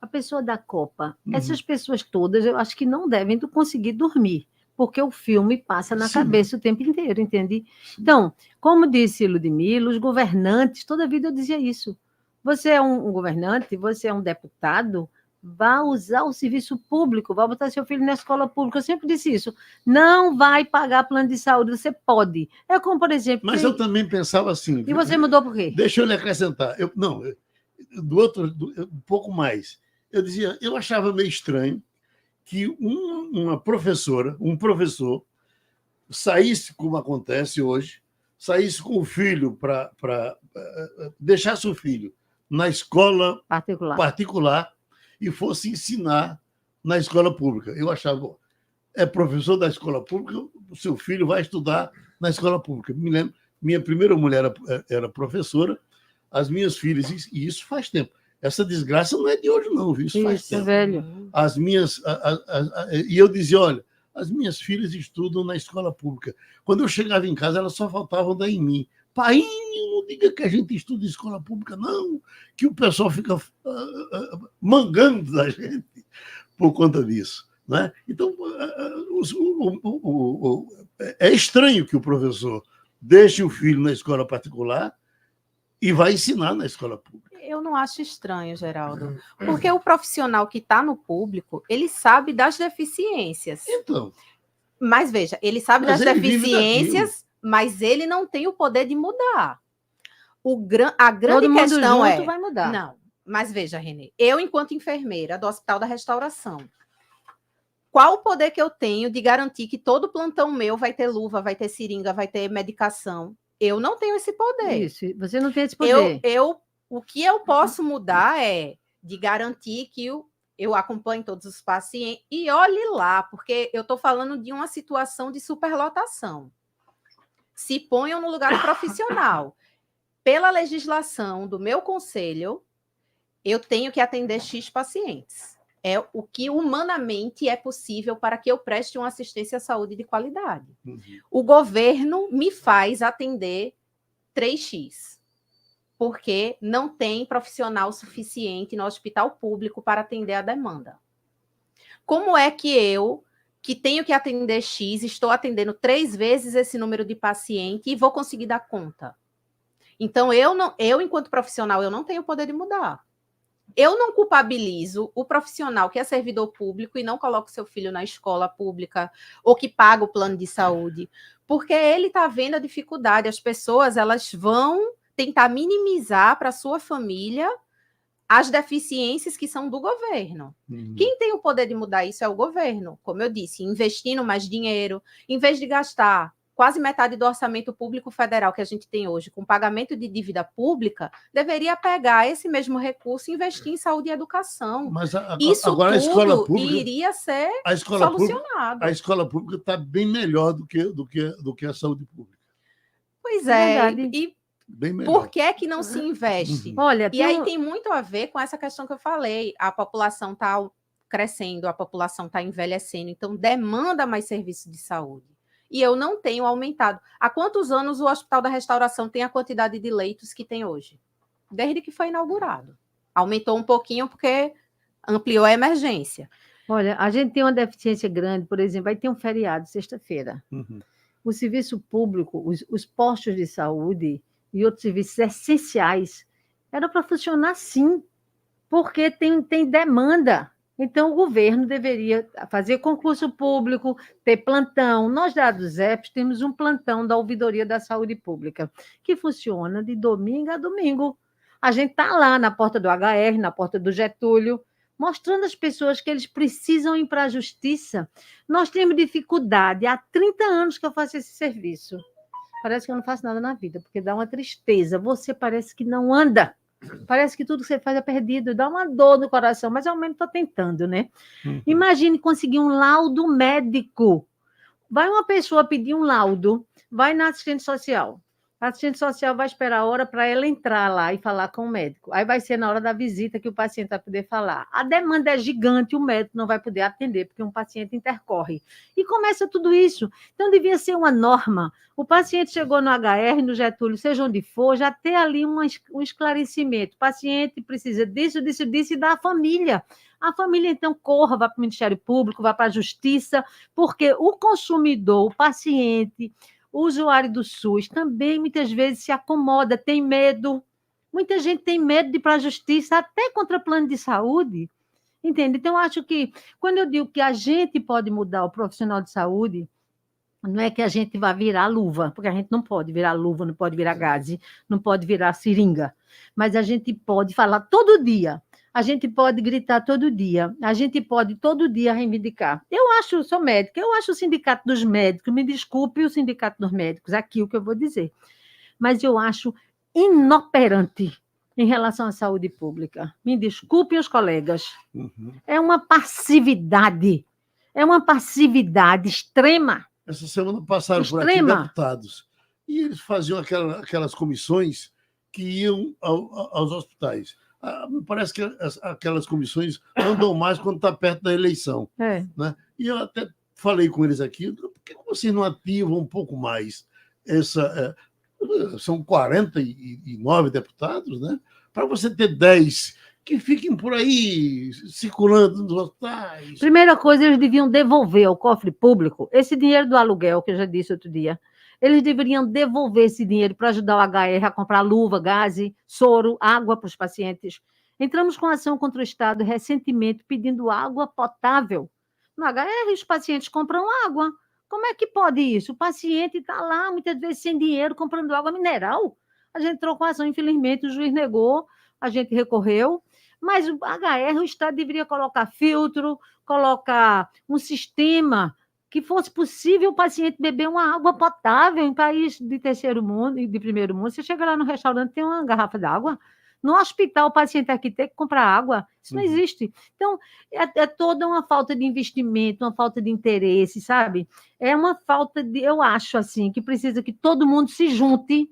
a pessoa da Copa, essas pessoas todas, eu acho que não devem conseguir dormir, porque o filme passa na cabeça o tempo inteiro, entende? Então, como disse Ludmila, os governantes, toda a vida eu dizia isso. Você é um governante, você é um deputado, vá usar o serviço público, vá botar seu filho na escola pública. Eu sempre disse isso. Não vai pagar plano de saúde, você pode. É como, por exemplo... Mas eu também pensava assim... E você mudou por quê? Deixa eu lhe acrescentar. Um pouco mais. Eu dizia, eu achava meio estranho que uma professora, um professor, saísse, como acontece hoje, saísse com o filho para deixasse o filho na escola particular e fosse ensinar na escola pública. Eu achava, é professor da escola pública, o seu filho vai estudar na escola pública. Me lembro, minha primeira mulher era professora, as minhas filhas, e isso faz tempo. Essa desgraça não é de hoje, não, viu? Isso faz tempo. Velho. As minhas... e eu dizia, olha, as minhas filhas estudam na escola pública. Quando eu chegava em casa, elas só faltavam dar em mim, Painho, não diga que a gente estuda em escola pública, não, que o pessoal fica mangando da gente por conta disso. Né? Então, é estranho que o professor deixe o filho na escola particular e vai ensinar na escola pública. Eu não acho estranho, Geraldo, porque o profissional que está no público, ele sabe das deficiências. Então. Mas veja, ele sabe das deficiências, mas ele não tem o poder de mudar. A grande questão é... vai mudar. Não, mas veja, Renê, eu, enquanto enfermeira do Hospital da Restauração, qual o poder que eu tenho de garantir que todo plantão meu vai ter luva, vai ter seringa, vai ter medicação? Eu não tenho esse poder. Isso, você não tem esse poder. O que eu posso mudar é de garantir que eu acompanhe todos os pacientes. E olhe lá, porque eu estou falando de uma situação de superlotação. Se ponham no lugar do profissional. Pela legislação do meu conselho, eu tenho que atender X pacientes. É o que humanamente é possível para que eu preste uma assistência à saúde de qualidade. O governo me faz atender 3x, porque não tem profissional suficiente no hospital público para atender a demanda. Como é que eu, que tenho que atender X, estou atendendo 3 vezes esse número de paciente e vou conseguir dar conta? Então, eu enquanto profissional, eu não tenho poder de mudar. Eu não culpabilizo o profissional que é servidor público e não coloca o seu filho na escola pública ou que paga o plano de saúde, porque ele está vendo a dificuldade. As pessoas, elas vão tentar minimizar para a sua família as deficiências que são do governo. Quem tem o poder de mudar isso é o governo. Como eu disse, investindo mais dinheiro, em vez de gastar quase metade do orçamento público federal que a gente tem hoje com pagamento de dívida pública, deveria pegar esse mesmo recurso e investir em saúde e educação. Mas isso agora tudo a escola pública iria ser solucionado. A escola pública está bem melhor do que a saúde pública. Pois é. E bem melhor. por que que não se investe? Olha, e aí tem muito a ver com essa questão que eu falei. A população está crescendo, a população está envelhecendo, então demanda mais serviço de saúde. E eu não tenho aumentado. Há quantos anos o Hospital da Restauração tem a quantidade de leitos que tem hoje? Desde que foi inaugurado. Aumentou um pouquinho porque ampliou a emergência. Olha, a gente tem uma deficiência grande, por exemplo, vai ter um feriado sexta-feira. O serviço público, os postos de saúde e outros serviços essenciais, era para funcionar sim, porque tem demanda. Então, o governo deveria fazer concurso público, ter plantão. Nós, da ADUSEP, temos um plantão da Ouvidoria da Saúde Pública, que funciona de domingo a domingo. A gente está lá na porta do HR, na porta do Getúlio, mostrando às pessoas que eles precisam ir para a justiça. Nós temos dificuldade. Há 30 anos que eu faço esse serviço. Parece que eu não faço nada na vida, porque dá uma tristeza. Você parece que não anda. Parece que tudo que você faz é perdido, dá uma dor no coração, mas ao menos estou tentando, né? Imagine conseguir um laudo médico. Vai uma pessoa pedir um laudo, vai na assistente social. A assistente social vai esperar a hora para ela entrar lá e falar com o médico. Aí vai ser na hora da visita que o paciente vai poder falar. A demanda é gigante, o médico não vai poder atender, porque um paciente intercorre. E começa tudo isso. Então, devia ser uma norma. O paciente chegou no HR, no Getúlio, seja onde for, já ter ali um esclarecimento. O paciente precisa disso, disso, disso, e da família. A família, então, corra, vá para o Ministério Público, vá para a Justiça, porque o consumidor, o paciente, o usuário do SUS também muitas vezes se acomoda, tem medo. Muita gente tem medo de ir para a justiça, até contra plano de saúde. Entende? Então, eu acho que, quando eu digo que a gente pode mudar o profissional de saúde, não é que a gente vai virar luva, porque a gente não pode virar luva, não pode virar gaze, não pode virar seringa. Mas a gente pode falar todo dia. A gente pode gritar todo dia, a gente pode todo dia reivindicar. Eu sou médica, eu acho o sindicato dos médicos, me desculpe o sindicato dos médicos, aqui o que eu vou dizer, mas eu acho inoperante em relação à saúde pública. Me desculpem os colegas. É uma passividade extrema. Essa semana passaram por aqui deputados, e eles faziam aquelas comissões que iam aos hospitais. Parece que aquelas comissões andam mais quando está perto da eleição. Né? E eu até falei com eles aqui, por que vocês não ativam um pouco mais essa... são 49 deputados, né? Para você ter 10 que fiquem por aí circulando nos hospitais. Primeira coisa, eles deviam devolver ao cofre público esse dinheiro do aluguel, que eu já disse outro dia. Eles deveriam devolver esse dinheiro para ajudar o HR a comprar luva, gás, soro, água para os pacientes. Entramos com ação contra o Estado recentemente pedindo água potável. No HR, os pacientes compram água. Como é que pode isso? O paciente está lá, muitas vezes, sem dinheiro, comprando água mineral. A gente entrou com ação, infelizmente, o juiz negou, a gente recorreu. Mas o HR, o Estado deveria colocar filtro, colocar um sistema que fosse possível o paciente beber uma água potável em país de terceiro mundo e de primeiro mundo. Você chega lá no restaurante, tem uma garrafa d'água. No hospital, o paciente aqui tem que comprar água. Isso não existe. Então, é toda uma falta de investimento, uma falta de interesse, sabe? É uma falta de... Eu acho, assim, que precisa que todo mundo se junte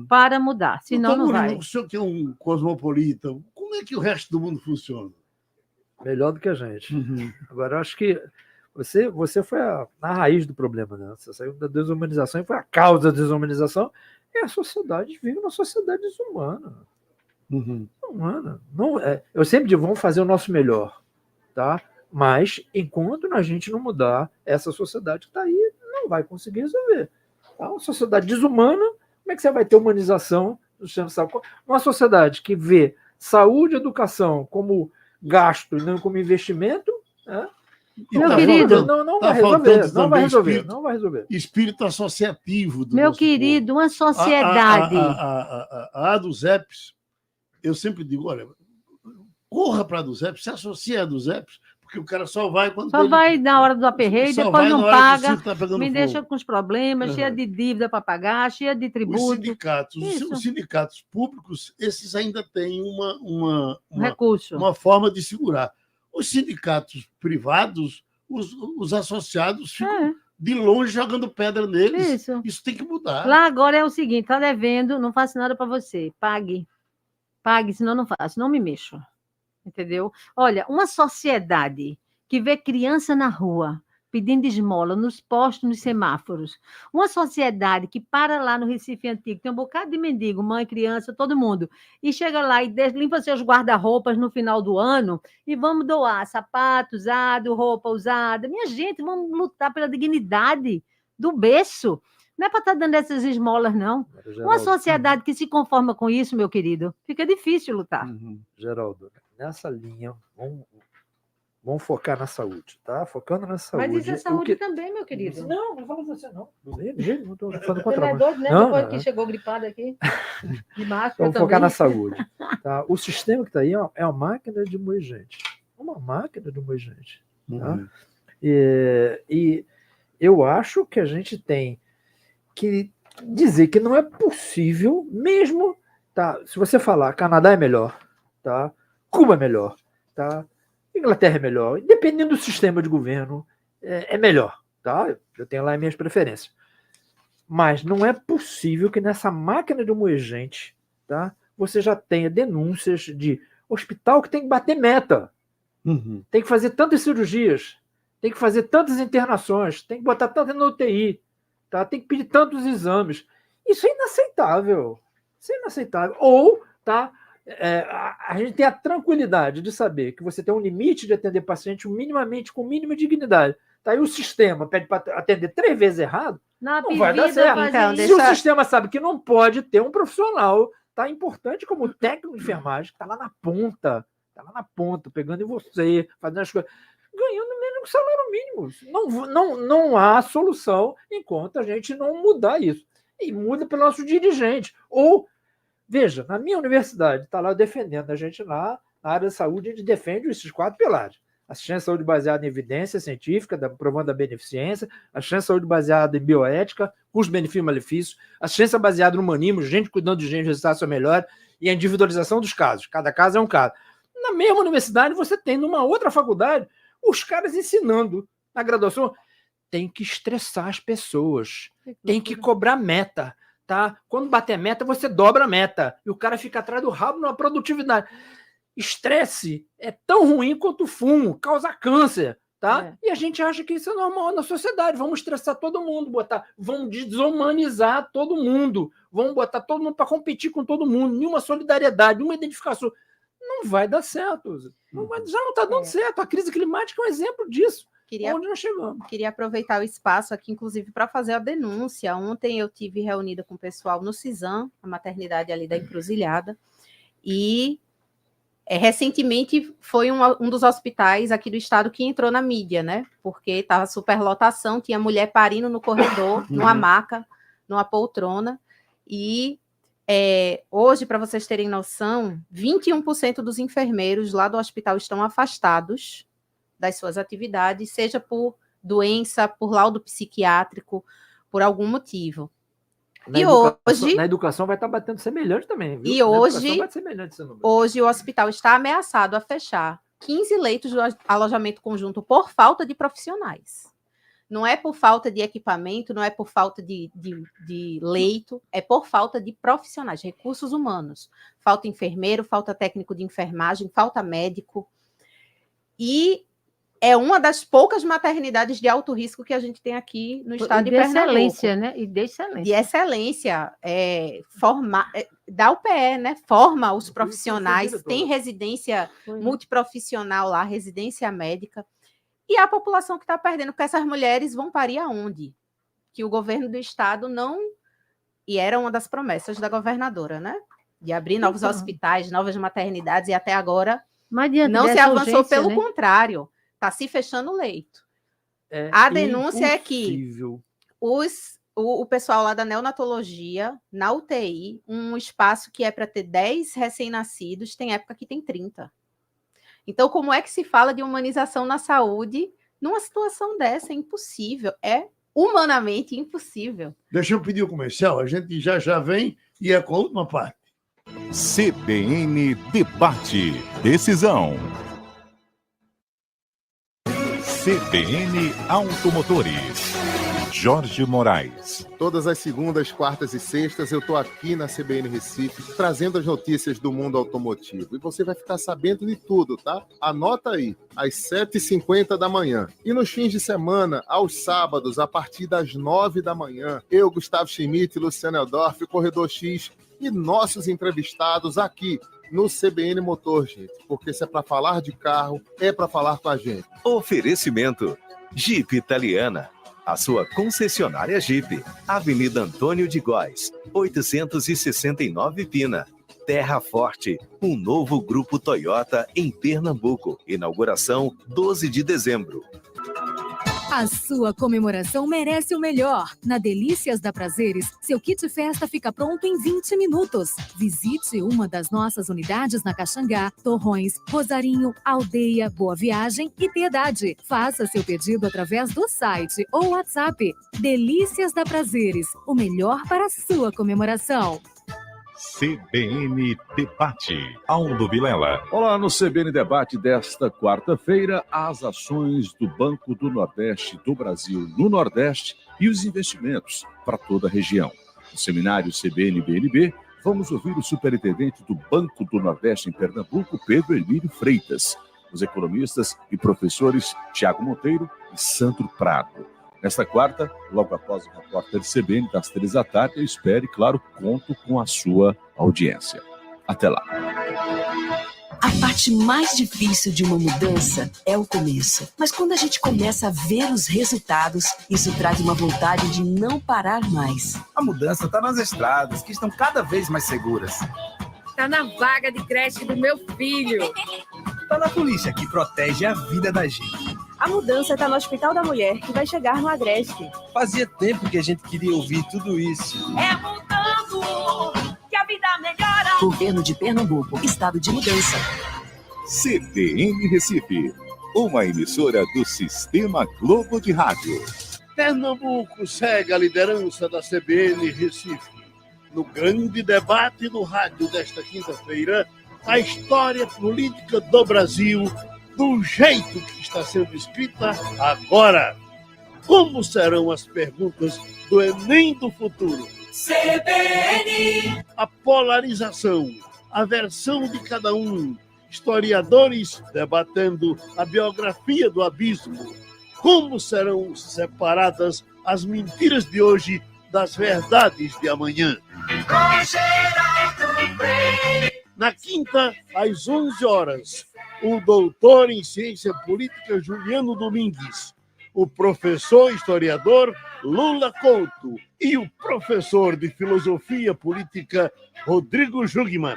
para mudar. Senão não vai. O senhor que é um cosmopolita, como é que o resto do mundo funciona? Melhor do que a gente. Agora, eu acho que você foi na raiz do problema, né? Você saiu da desumanização e foi a causa da desumanização. E a sociedade vive uma sociedade desumana. Humana. Não, eu sempre digo, vamos fazer o nosso melhor, tá? Mas, enquanto a gente não mudar, essa sociedade que está aí não vai conseguir resolver. Tá? Uma sociedade desumana, como é que você vai ter humanização do sistema de saúde? Uma sociedade que vê saúde e educação como gasto e não como investimento, né? Meu querido, não vai resolver, não vai resolver. Espírito associativo. Meu querido, uma sociedade. A dos EPs, eu sempre digo, olha, corra para a dos EPs, se associe a dos EPs, porque o cara só vai quando... Só vai na hora do aperreio, depois não paga, me deixa fogo. com os problemas, cheia de dívida para pagar, cheia de tributo. Os sindicatos públicos, esses ainda têm recurso, uma forma de segurar. Os sindicatos privados, os associados ficam de longe jogando pedra neles. Isso tem que mudar. Lá agora é o seguinte, está devendo, não faço nada para você, pague. Pague, senão não faço, não me mexo. Entendeu? Olha, uma sociedade que vê criança na rua pedindo esmola nos postos, nos semáforos, uma sociedade que para lá no Recife Antigo, tem um bocado de mendigo, mãe, criança, todo mundo, e chega lá e limpa seus guarda-roupas no final do ano e vamos doar sapato usado, roupa usada. Minha gente, vamos lutar pela dignidade do berço. Não é para estar dando essas esmolas, não. Uma sociedade que se conforma com isso, meu querido, fica difícil lutar. Geraldo, nessa linha, vamos focar na saúde, tá? Focando na saúde. Mas isso é saúde também, meu querido. Não falo você, não. Não estou falando contra você. Você é doido, né? Depois que chegou gripado aqui. De máscara vamos focar na saúde. Tá? O sistema que está aí é uma máquina de moer gente. Uma máquina de moer gente. Tá? E eu acho que a gente tem que dizer que não é possível, mesmo, tá? Se você falar Canadá é melhor, tá? Cuba é melhor, tá? Inglaterra é melhor, dependendo do sistema de governo, é melhor, tá? Eu tenho lá as minhas preferências. Mas não é possível que nessa máquina de moer gente, tá? Você já tenha denúncias de hospital que tem que bater meta, tem que fazer tantas cirurgias, tem que fazer tantas internações, tem que botar tanto na UTI, tá? Tem que pedir tantos exames. Isso é inaceitável. Isso é inaceitável. Ou, tá? A gente tem a tranquilidade de saber que você tem um limite de atender paciente minimamente, com mínima dignidade. Tá? Aí o sistema pede para atender 3 vezes errado, não vai dar certo. Então, se o sistema sabe que não pode ter um profissional, tá? Importante como técnico de enfermagem, que está lá na ponta, pegando em você, fazendo as coisas, ganhando menos que salário mínimo. Não há solução enquanto a gente não mudar isso. E muda pelo nosso dirigente. Ou, veja, na minha universidade, está lá defendendo a gente lá, na área da saúde, a gente defende esses 4 pilares. Assistência à saúde baseada em evidência científica, provando a beneficência, assistência à saúde baseada em bioética, custo-benefício-malefício, assistência baseada no humanismo, gente cuidando de gente, resultados são melhores, e a individualização dos casos. Cada caso é um caso. Na mesma universidade, você tem, numa outra faculdade, os caras ensinando na graduação. Tem que estressar as pessoas, tem que cobrar meta, tá? Quando bater meta, você dobra a meta, e o cara fica atrás do rabo numa produtividade. Estresse é tão ruim quanto o fumo, causa câncer, tá? E a gente acha que isso é normal na sociedade. Vamos estressar todo mundo, vamos desumanizar todo mundo, vamos botar todo mundo para competir com todo mundo, nenhuma solidariedade, nenhuma identificação. Não vai dar certo. Já não está dando certo. A crise climática é um exemplo disso. Onde nós chegamos. Queria aproveitar o espaço aqui, inclusive, para fazer a denúncia. Ontem eu tive reunida com o pessoal no CISAM, a maternidade ali da Encruzilhada, e recentemente foi um dos hospitais aqui do estado que entrou na mídia, né? Porque estava superlotação, tinha mulher parindo no corredor, numa maca, numa poltrona, e hoje, para vocês terem noção, 21% dos enfermeiros lá do hospital estão afastados das suas atividades, seja por doença, por laudo psiquiátrico, por algum motivo. Na educação vai estar batendo semelhante também. Viu? E hoje, hoje o hospital está ameaçado a fechar 15 leitos de alojamento conjunto por falta de profissionais. Não é por falta de equipamento, não é por falta de leito, é por falta de profissionais, recursos humanos. Falta enfermeiro, falta técnico de enfermagem, falta médico. E é uma das poucas maternidades de alto risco que a gente tem aqui no estado de Pernambuco. Excelência, né? E de excelência. De excelência. Dá o pé, né? Forma os profissionais, tem residência multiprofissional lá, residência médica. E a população que está perdendo, porque essas mulheres vão parir aonde? Que o governo do estado não... E era uma das promessas da governadora, né? De abrir novos hospitais, novas maternidades, e até agora não se avançou, urgência, pelo contrário. Está se fechando o leito. A denúncia é que o pessoal lá da neonatologia, na UTI, um espaço que é para ter 10 recém-nascidos, tem época que tem 30. Então, como é que se fala de humanização na saúde numa situação dessa? É impossível. É humanamente impossível. Deixa eu pedir o comercial, a gente já vem e é com a última parte. CBN Debate. Decisão. CBN Automotores. Jorge Moraes. Todas as segundas, quartas e sextas eu estou aqui na CBN Recife trazendo as notícias do mundo automotivo. E você vai ficar sabendo de tudo, tá? Anota aí, às 7h50 da manhã. E nos fins de semana, aos sábados, a partir das 9 da manhã, eu, Gustavo Schmidt, Luciano Eldorf, Corredor X e nossos entrevistados aqui no CBN Motor, gente. Porque se é para falar de carro, é para falar com a gente. Oferecimento Jeep Italiana, a sua concessionária Jeep. Avenida Antônio de Góes, 869 Pina. Terra Forte, um novo grupo Toyota em Pernambuco. Inauguração 12 de dezembro. A sua comemoração merece o melhor. Na Delícias da Prazeres, seu kit festa fica pronto em 20 minutos. Visite uma das nossas unidades na Caxangá, Torrões, Rosarinho, Aldeia, Boa Viagem e Piedade. Faça seu pedido através do site ou WhatsApp. Delícias da Prazeres, o melhor para a sua comemoração. CBN Debate. Aldo Vilela. Olá, no CBN Debate desta quarta-feira, as ações do Banco do Nordeste do Brasil no Nordeste e os investimentos para toda a região. No seminário CBN-BNB, vamos ouvir o superintendente do Banco do Nordeste em Pernambuco, Pedro Emílio Freitas, os economistas e professores Tiago Monteiro e Sandro Prado. Nesta quarta, logo após o repórter CBN das 3 da tarde, eu espero e, claro, conto com a sua audiência. Até lá. A parte mais difícil de uma mudança é o começo. Mas quando a gente começa a ver os resultados, isso traz uma vontade de não parar mais. A mudança está nas estradas, que estão cada vez mais seguras. Está na vaga de creche do meu filho. Está na polícia, que protege a vida da gente. A mudança está no Hospital da Mulher, que vai chegar no Agreste. Fazia tempo que a gente queria ouvir tudo isso. É mudando que a vida melhora. Governo de Pernambuco, estado de mudança. CBN Recife, uma emissora do Sistema Globo de Rádio. Pernambuco segue a liderança da CBN Recife. No grande debate no rádio desta quinta-feira, a história política do Brasil do jeito que está sendo escrita agora. Como serão as perguntas do Enem do futuro? CBN. A polarização, a versão de cada um, historiadores debatendo a biografia do abismo. Como serão separadas as mentiras de hoje das verdades de amanhã? Na quinta, às 11 horas, o doutor em ciência política Juliano Domingues, o professor historiador Lula Couto e o professor de filosofia política Rodrigo Jugman.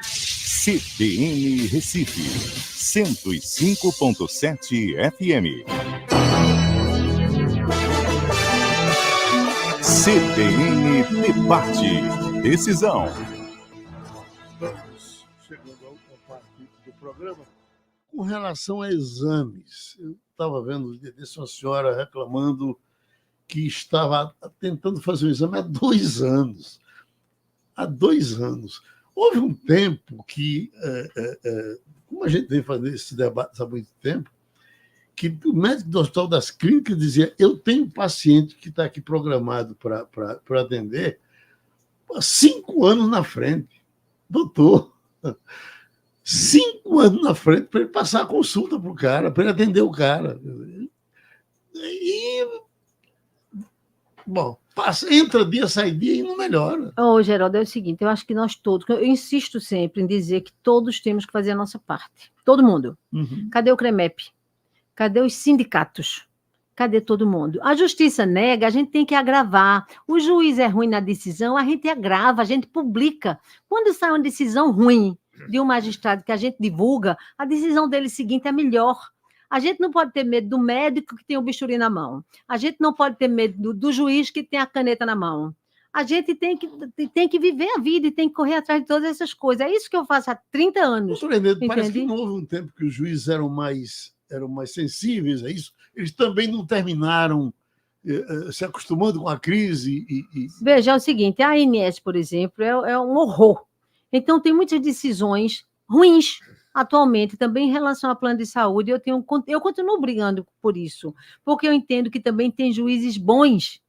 CBN Recife, 105.7 FM. CBN Debate. Decisão. Vamos chegando à última parte do programa. Com relação a exames, eu estava vendo um dia desse uma senhora reclamando que estava tentando fazer um exame há 2 anos. Há 2 anos. Houve um tempo que, como a gente vem fazer esse debate há muito tempo, que o médico do Hospital das Clínicas dizia: eu tenho um paciente que está aqui programado para atender há 5 anos na frente. Doutor, 5 anos na frente para ele passar a consulta para o cara, para ele atender o cara. E, bom, entra dia, sai dia e não melhora. Geraldo, é o seguinte, eu acho que nós todos, eu insisto sempre em dizer que todos temos que fazer a nossa parte. Todo mundo. Uhum. Cadê o CREMEP? Cadê os sindicatos? Cadê todo mundo? A justiça nega, a gente tem que agravar. O juiz é ruim na decisão, a gente agrava, a gente publica. Quando sai uma decisão ruim de um magistrado que a gente divulga, a decisão dele seguinte é melhor. A gente não pode ter medo do médico que tem o bisturi na mão. A gente não pode ter medo do juiz que tem a caneta na mão. A gente tem que viver a vida e tem que correr atrás de todas essas coisas. É isso que eu faço há 30 anos. Doutor René, parece que não houve um tempo que os juízes eram mais sensíveis a isso. Eles também não terminaram se acostumando com a crise. Veja, é o seguinte, a ANS, por exemplo, é um horror. Então, tem muitas decisões ruins atualmente, também em relação ao plano de saúde. Eu continuo brigando por isso, porque eu entendo que também tem juízes bons.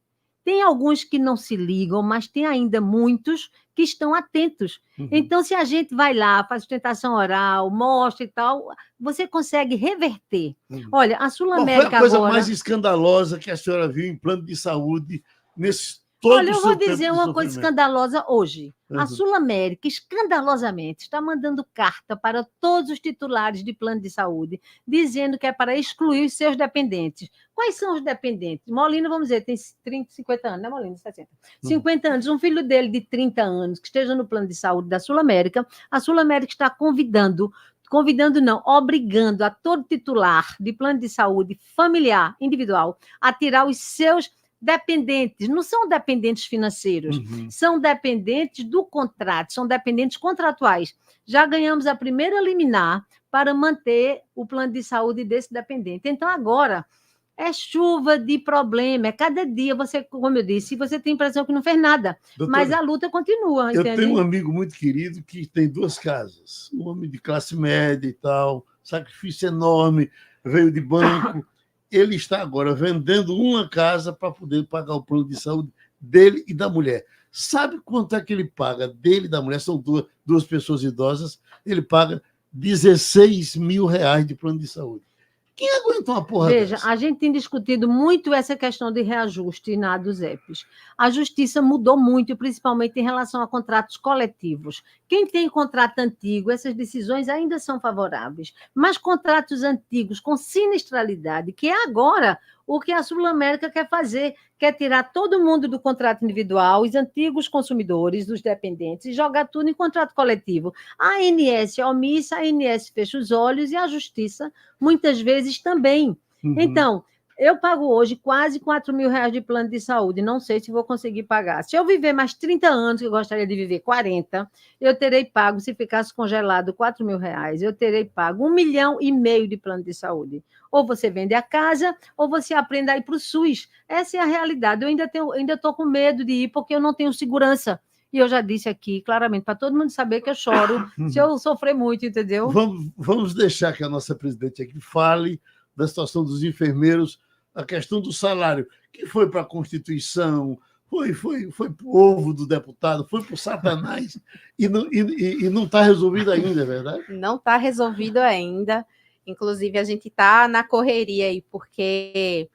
Tem alguns que não se ligam, mas tem ainda muitos que estão atentos. Uhum. Então, se a gente vai lá, faz sustentação oral, mostra e tal, você consegue reverter. Uhum. Olha, a Sul-América agora... Qual foi a coisa mais escandalosa que a senhora viu em plano de saúde nesse todo Olha, eu vou dizer uma coisa escandalosa hoje. Uhum. A Sul-América, escandalosamente, está mandando carta para todos os titulares de plano de saúde, dizendo que é para excluir os seus dependentes. Quais são os dependentes? Molina, vamos dizer, tem 30, 50 anos, né, Molina? 60. 50 anos. Um filho dele de 30 anos que esteja no plano de saúde da Sul-América, a Sul-América está obrigando a todo titular de plano de saúde familiar, individual, a tirar os seus dependentes. Não são dependentes financeiros, são dependentes do contrato, são dependentes contratuais. Já ganhamos a primeira liminar para manter o plano de saúde desse dependente. Então, agora, é chuva de problema, é cada dia, você, como eu disse, você tem a impressão que não fez nada, doutora, mas a luta continua. Eu tenho um amigo muito querido que tem 2 casas, um homem de classe média e tal, sacrifício enorme, veio de banco. Ele está agora vendendo uma casa para poder pagar o plano de saúde dele e da mulher. Sabe quanto é que ele paga dele e da mulher? São duas pessoas idosas. Ele paga R$16 mil de plano de saúde. Quem aguenta uma porra Veja, dessa? A gente tem discutido muito essa questão de reajuste dos EPs. A justiça mudou muito, principalmente em relação a contratos coletivos. Quem tem contrato antigo, essas decisões ainda são favoráveis. Mas contratos antigos com sinistralidade, que é agora o que a Sul-América quer fazer, quer tirar todo mundo do contrato individual, os antigos consumidores, dos dependentes, e jogar tudo em contrato coletivo. A ANS é omissa, a ANS fecha os olhos e a justiça, muitas vezes, também. Então, eu pago hoje quase R$4 mil de plano de saúde, não sei se vou conseguir pagar. Se eu viver mais 30 anos, que eu gostaria de viver 40, eu terei pago, se ficasse congelado R$4 mil, eu terei pago R$1,5 milhão de plano de saúde. Ou você vende a casa, ou você aprende a ir para o SUS. Essa é a realidade. Eu ainda estou com medo de ir, porque eu não tenho segurança. E eu já disse aqui, claramente, para todo mundo saber que eu choro se eu sofrer muito, entendeu? Vamos deixar que a nossa presidente aqui fale da situação dos enfermeiros, a questão do salário, que foi para a Constituição, foi pro ovo do deputado, foi pro Satanás e não está resolvido ainda, é verdade? Não está resolvido ainda. Inclusive, a gente está na correria aí, porque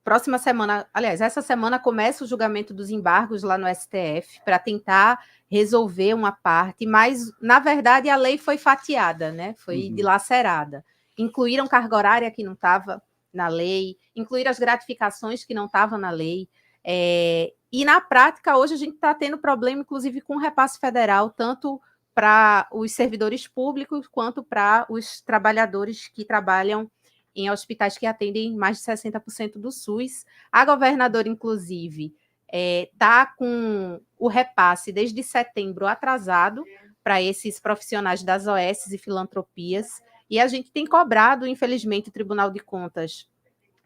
próxima semana, aliás, essa semana começa o julgamento dos embargos lá no STF para tentar resolver uma parte, mas, na verdade, a lei foi fatiada, né? Foi dilacerada. Incluíram carga horária que não estava na lei, incluíram as gratificações que não estavam na lei. E, na prática, hoje a gente está tendo problema, inclusive, com o repasse federal, tanto para os servidores públicos quanto para os trabalhadores que trabalham em hospitais que atendem mais de 60% do SUS. A governadora, inclusive, está com o repasse desde setembro atrasado para esses profissionais das OS e filantropias, e a gente tem cobrado, infelizmente, o Tribunal de Contas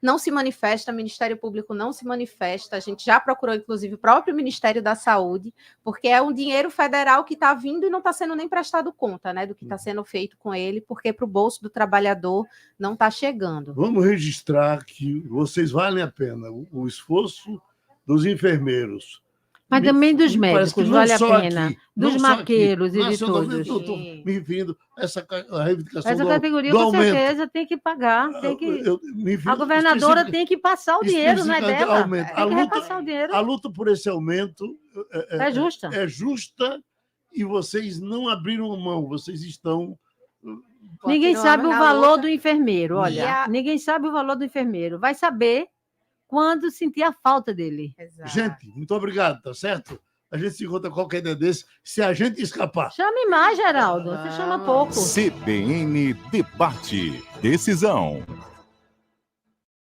não se manifesta, o Ministério Público não se manifesta, a gente já procurou, inclusive, o próprio Ministério da Saúde, porque é um dinheiro federal que está vindo e não está sendo nem prestado conta, né, do que está sendo feito com ele, porque para o bolso do trabalhador não está chegando. Vamos registrar que vocês valem a pena, o esforço dos enfermeiros. Mas também dos médicos, vale a pena. Aqui, dos maqueiros e de todos. Eu estou me referindo a a reivindicação Essa do categoria, do com aumento. certeza, tem que pagar. Tem que... A governadora especific- tem que passar o dinheiro, não é dela. aumento. Tem que repassar o dinheiro. A luta por esse aumento É justa. É justa e vocês não abriram mão, vocês estão... Ninguém sabe o na valor luta. do enfermeiro, olha. Ninguém sabe o valor do enfermeiro. Vai saber quando sentir a falta dele. Gente, muito obrigado, tá certo? A gente se encontra qualquer dia desse, se a gente escapar. Chame mais, Geraldo. Você chama pouco. CBN Debate. Decisão.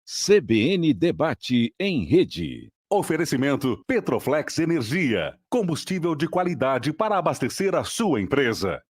CBN Debate em Rede. Oferecimento Petroflex Energia. Combustível de qualidade para abastecer a sua empresa.